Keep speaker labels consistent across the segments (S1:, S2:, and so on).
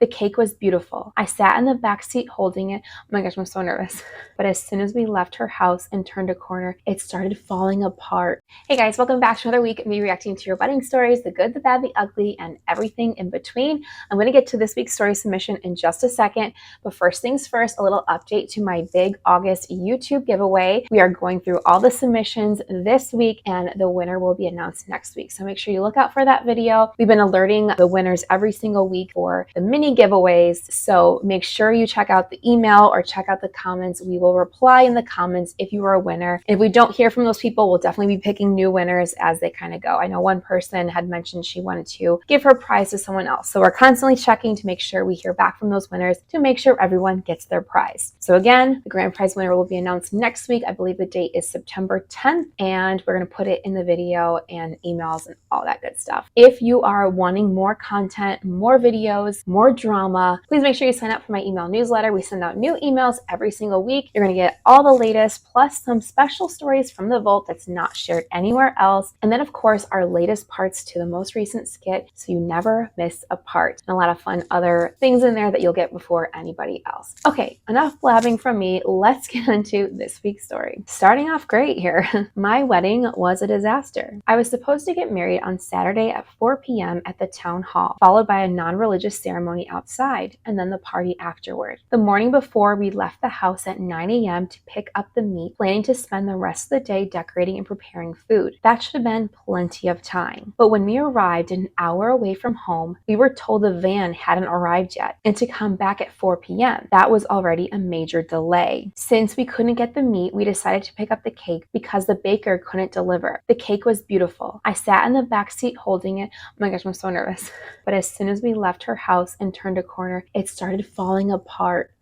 S1: The cake was beautiful. I sat in the back seat holding it. Oh my gosh, I'm so nervous. But as soon as we left her house and turned a corner, it started falling apart. Hey guys, welcome back to another week of me reacting to your wedding stories, the good, the bad, the ugly, and everything in between. I'm going to get to this week's story submission in just a second, but first things first, a little update to my big August YouTube giveaway. We are going through all the submissions this week and the winner will be announced next week. So make sure you look out for that video. We've been alerting the winners every single week for the mini giveaways. So make sure you check out the email or check out the comments. We will reply in the comments if you are a winner. If we don't hear from those people, we'll definitely be picking new winners as they kind of go. I know one person had mentioned she wanted to give her prize to someone else. So we're constantly checking to make sure we hear back from those winners to make sure everyone gets their prize. So again, the grand prize winner will be announced next week. I believe the date is September 10th, and we're going to put it in the video and emails and all that good stuff. If you are wanting more content, more videos, more drama, please make sure you sign up for my email newsletter. We send out new emails every single week. You're going to get all the latest, plus some special stories from the vault that's not shared anywhere else. And then of course, our latest parts to the most recent skit, so you never miss a part. And a lot of fun other things in there that you'll get before anybody else. Okay, enough blabbing from me. Let's get into this week's story. Starting off great here. My wedding was a disaster. I was supposed to get married on Saturday at 4 p.m. at the town hall, followed by a non-religious ceremony outside, and then the party afterward. The morning before, we left the house at 9 a.m. to pick up the meat, planning to spend the rest of the day decorating and preparing food. That should have been plenty of time. But when we arrived an hour away from home, we were told the van hadn't arrived yet, and to come back at 4 p.m. That was already a major delay. Since we couldn't get the meat, we decided to pick up the cake because the baker couldn't deliver. The cake was beautiful. I sat in the back seat holding it. Oh my gosh, I'm so nervous. But as soon as we left her house and turned a corner, it started falling apart.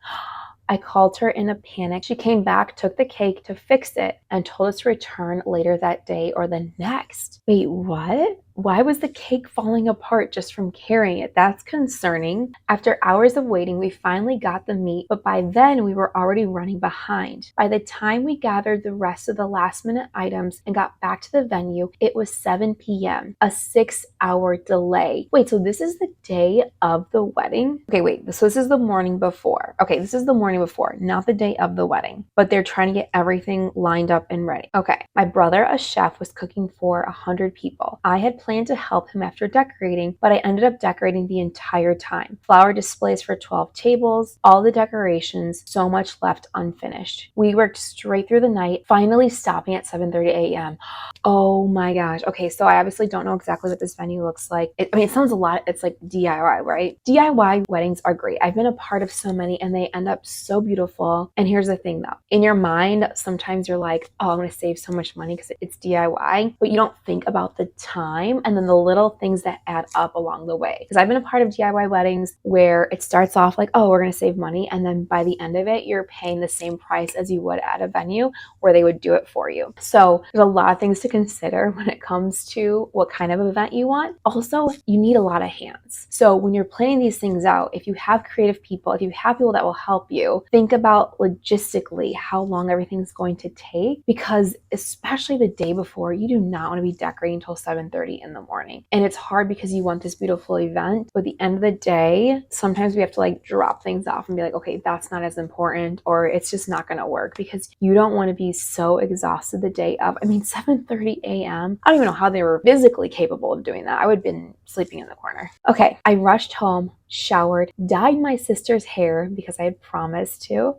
S1: I called her in a panic. She came back, took the cake to fix it, and told us to return later that day or the next. Wait, what? Why was the cake falling apart just from carrying it? That's concerning. After hours of waiting, we finally got the meat, but by then we were already running behind. By the time we gathered the rest of the last minute items and got back to the venue, it was 7 p.m., a 6-hour delay. Wait, so this is the day of the wedding? Okay, wait, so this is the morning before. Okay, this is the morning before, not the day of the wedding, but they're trying to get everything lined up and ready. Okay, my brother, a chef, was cooking for 100 people. I had planned to help him after decorating, but I ended up decorating the entire time. Flower displays for 12 tables, all the decorations, so much left unfinished. We worked straight through the night, finally stopping at 7:30 a.m. Oh my gosh. Okay, so I obviously don't know exactly what this venue looks like. It sounds a lot, it's like DIY, right? DIY weddings are great. I've been a part of so many and they end up so beautiful. And here's the thing though, in your mind, sometimes you're like, oh, I'm gonna save so much money because it's DIY, but you don't think about the time and then the little things that add up along the way. Because I've been a part of DIY weddings where it starts off like, oh, we're gonna save money, and then by the end of it, you're paying the same price as you would at a venue where they would do it for you. So there's a lot of things to consider when it comes to what kind of event you want. Also, you need a lot of hands. So when you're planning these things out, if you have creative people, if you have people that will help you, think about logistically how long everything's going to take, because especially the day before, you do not want to be decorating until 7:30 in the morning. And it's hard because you want this beautiful event, but at the end of the day, sometimes we have to like drop things off and be like, okay, that's not as important, or it's just not going to work, because you don't want to be so exhausted the day of. I mean, 7:30 a.m. I don't even know how they were physically capable of doing that. I would have been sleeping in the corner. Okay, I rushed home, showered, dyed my sister's hair because I had promised to.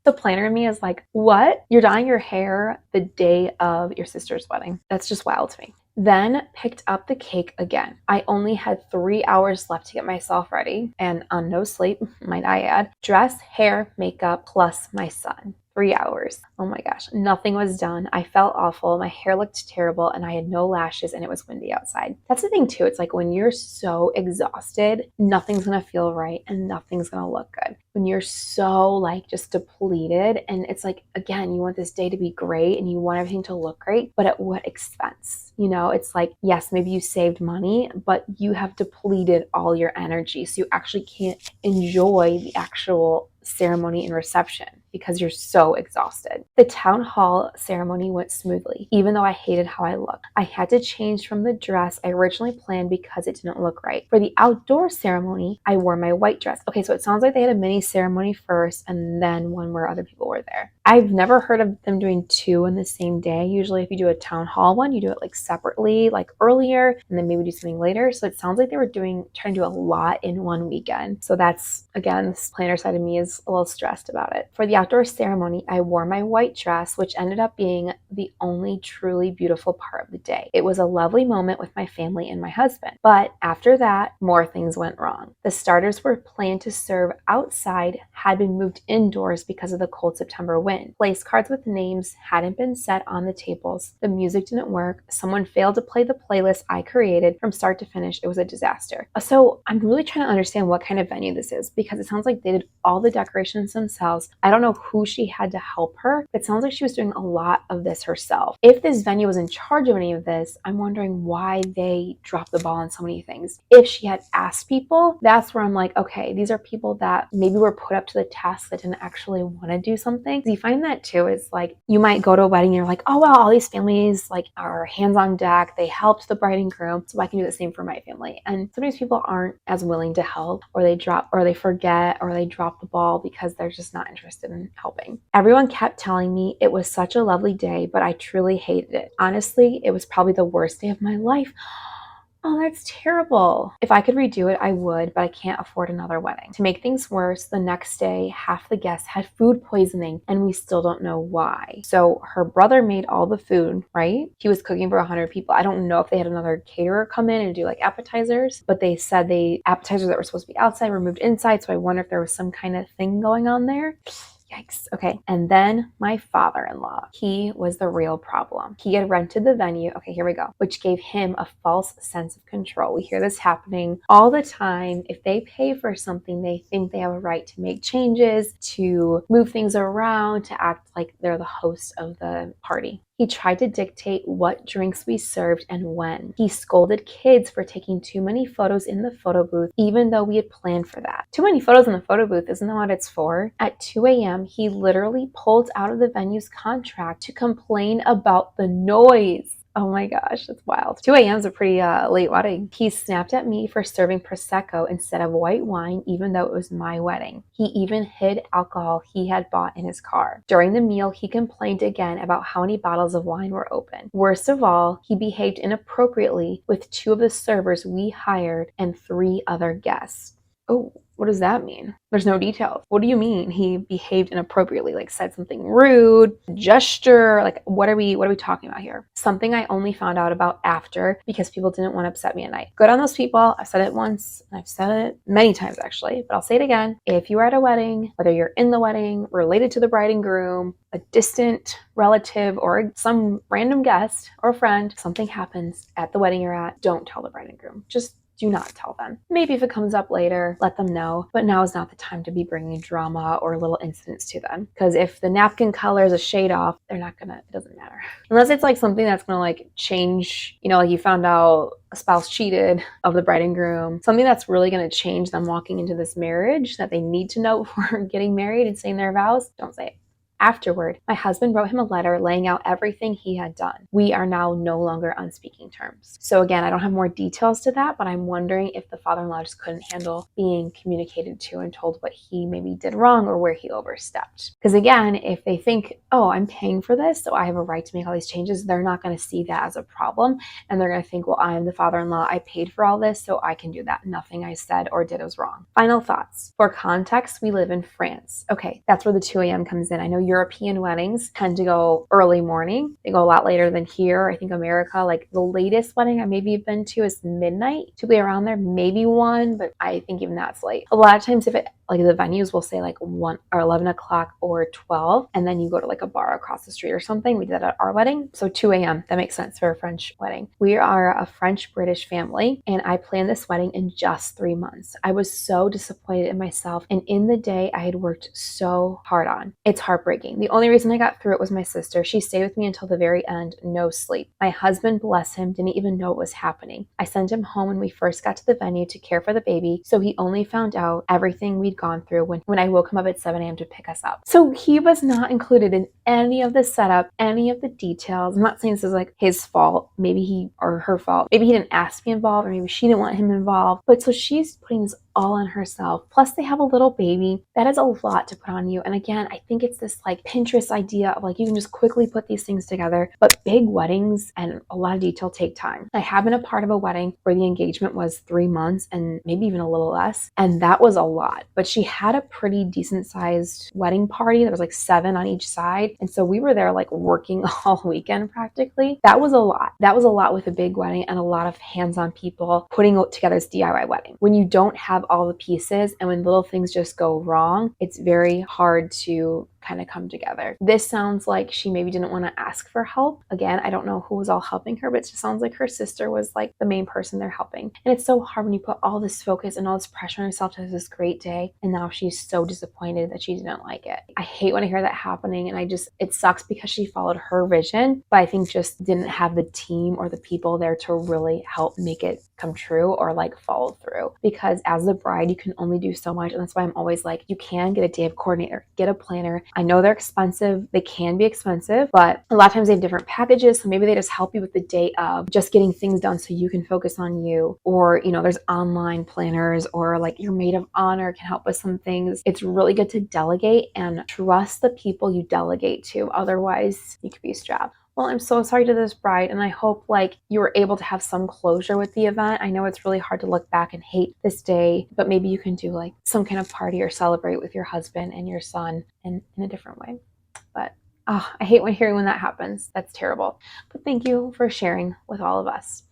S1: The planner in me is like, what? You're dyeing your hair the day of your sister's wedding? That's just wild to me. Then picked up the cake again. I only had 3 hours left to get myself ready, and on no sleep, might I add. Dress, hair, makeup, plus my son. 3 hours. Oh my gosh, nothing was done. I felt awful. My hair looked terrible and I had no lashes and it was windy outside. That's the thing too. It's like when you're so exhausted, nothing's gonna feel right and nothing's gonna look good. When you're so like just depleted, and it's like, again, you want this day to be great and you want everything to look great, but at what expense? You know, it's like, yes, maybe you saved money, but you have depleted all your energy. So you actually can't enjoy the actual ceremony and reception. because you're so exhausted. The town hall ceremony went smoothly, even though I hated how I looked. I had to change from the dress I originally planned because it didn't look right. For the outdoor ceremony, I wore my white dress. Okay, so it sounds like they had a mini ceremony first and then one where other people were there. I've never heard of them doing two in the same day. Usually if you do a town hall one, you do it like separately, like earlier, and then maybe do something later. So it sounds like they were trying to do a lot in one weekend. So that's, again, this planner side of me is a little stressed about it. For the outdoor ceremony, I wore my white dress, which ended up being the only truly beautiful part of the day. It was a lovely moment with my family and my husband. But after that, more things went wrong. The starters were planned to serve outside had been moved indoors because of the cold September wind. Place cards with names hadn't been set on the tables. The music didn't work. Someone failed to play the playlist I created from start to finish. It was a disaster. So I'm really trying to understand what kind of venue this is, because it sounds like they did all the decorations themselves. I don't know who she had to help her. It sounds like she was doing a lot of this herself. If this venue was in charge of any of this, I'm wondering why they dropped the ball on so many things. If she had asked people, that's where I'm like, okay, these are people that maybe were put up to the task that didn't actually want to do something. You find that too, is like you might go to a wedding and you're like, oh wow, all these families like are hands on deck. They helped the bride and groom, so I can do the same for my family. And sometimes people aren't as willing to help, or they drop, or they forget, or they drop the ball because they're just not interested in helping. Everyone kept telling me it was such a lovely day, but I truly hated it. Honestly, it was probably the worst day of my life. Oh, that's terrible. If I could redo it, I would, but I can't afford another wedding. To make things worse, the next day, half the guests had food poisoning, and we still don't know why. So her brother made all the food, right? He was cooking for 100 people. I don't know if they had another caterer come in and do like appetizers, but they said appetizers that were supposed to be outside were moved inside. So I wonder if there was some kind of thing going on there. Yikes. Okay. And then my father-in-law, he was the real problem. He had rented the venue. Okay, here we go, which gave him a false sense of control. We hear this happening all the time. If they pay for something, they think they have a right to make changes, to move things around, to act like they're the host of the party. He tried to dictate what drinks we served and when. He scolded kids for taking too many photos in the photo booth, even though we had planned for that. Too many photos in the photo booth, isn't that what it's for? At 2 a.m., he literally pulled out of the venue's contract to complain about the noise. Oh my gosh, that's wild. 2 a.m. is a pretty late wedding. He snapped at me for serving Prosecco instead of white wine, even though it was my wedding. He even hid alcohol he had bought in his car. During the meal, he complained again about how many bottles of wine were open. Worst of all, he behaved inappropriately with 2 of the servers we hired and 3 other guests. Oh, what does that mean? There's no details. What do you mean he behaved inappropriately? Like said something rude, gesture, like what are we talking about here? Something I only found out about after because people didn't want to upset me at night. Good on those people. I've said it once and I've said it many times actually, but I'll say it again. If you are at a wedding, whether you're in the wedding, related to the bride and groom, a distant relative or some random guest or friend, something happens at the wedding you're at, don't tell the bride and groom. Just do not tell them. Maybe if it comes up later, let them know, but now is not the time to be bringing drama or little incidents to them. Because if the napkin color is a shade off, it doesn't matter. Unless it's like something that's gonna like change, like you found out a spouse cheated of the bride and groom, something that's really gonna change them walking into this marriage that they need to know before getting married and saying their vows, don't say it. Afterward, my husband wrote him a letter laying out everything he had done. We are now no longer on speaking terms. So again, I don't have more details to that, but I'm wondering if the father-in-law just couldn't handle being communicated to and told what he maybe did wrong or where he overstepped. Because again, if they think, oh, I'm paying for this, so I have a right to make all these changes, they're not going to see that as a problem. And they're going to think, well, I'm the father-in-law, I paid for all this, so I can do that. Nothing I said or did was wrong. Final thoughts. For context, we live in France. Okay, that's where the 2 a.m. comes in. I know European weddings tend to go early morning. They go a lot later than here. I think America, like the latest wedding I maybe have been to is midnight, typically around there, maybe 1, but I think even that's late. A lot of times if it, like the venues will say like 1 or 11 o'clock or 12, and then you go to like a bar across the street or something. We did that at our wedding. So 2 a.m., that makes sense for a French wedding. We are a French-British family, and I planned this wedding in just 3 months. I was so disappointed in myself and in the day I had worked so hard on. It's heartbreaking. heartbreaking. The only reason I got through it was my sister. She stayed with me until the very end, no sleep. My husband, bless him, didn't even know what was happening. I sent him home when we first got to the venue to care for the baby, so he only found out everything we'd gone through when I woke him up at 7 a.m. to pick us up. So he was not included in any of the setup, any of the details. I'm not saying this is like his fault, maybe he or her fault. Maybe he didn't ask me involved, or maybe she didn't want him involved. But so she's putting this all on herself. Plus they have a little baby. That is a lot to put on you. And again, I think it's this like Pinterest idea of like you can just quickly put these things together, but big weddings and a lot of detail take time. I have been a part of a wedding where the engagement was 3 months and maybe even a little less, and that was a lot. But she had a pretty decent sized wedding party. There was like 7 on each side, and so we were there like working all weekend practically. That was a lot. That was a lot with a big wedding and a lot of hands-on people putting together this DIY wedding. When you don't have all the pieces and when little things just go wrong, it's very hard to kind of come together. This sounds like she maybe didn't want to ask for help. Again, I don't know who was all helping her, but it just sounds like her sister was like the main person they're helping. And it's so hard when you put all this focus and all this pressure on yourself to have this great day, and now she's so disappointed that she didn't like it. I hate when I hear that happening, and it sucks because she followed her vision, but I think just didn't have the team or the people there to really help make it come true or like follow through. Because as the bride, you can only do so much, and that's why I'm always like, you can get a day of coordinator, get a planner. I know they're expensive. They can be expensive, but a lot of times they have different packages. So maybe they just help you with the day of just getting things done so you can focus on you. Or, there's online planners, or like your maid of honor can help with some things. It's really good to delegate and trust the people you delegate to. Otherwise, you could be strapped. Well, I'm so sorry to this bride, and I hope like you were able to have some closure with the event. I know it's really hard to look back and hate this day, but maybe you can do like some kind of party or celebrate with your husband and your son in a different way. But I hate hearing when that happens. That's terrible. But thank you for sharing with all of us.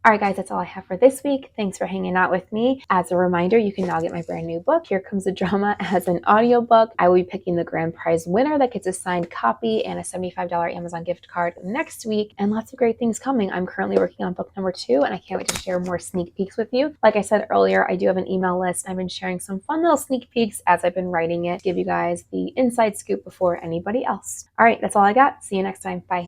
S1: All right, guys, that's all I have for this week. Thanks for hanging out with me. As a reminder, you can now get my brand new book, Here Comes the Drama, as an audiobook. I will be picking the grand prize winner that gets a signed copy and a $75 Amazon gift card next week, and lots of great things coming. I'm currently working on book number 2, and I can't wait to share more sneak peeks with you. Like I said earlier, I do have an email list. I've been sharing some fun little sneak peeks as I've been writing it, give you guys the inside scoop before anybody else. All right, that's all I got. See you next time. Bye.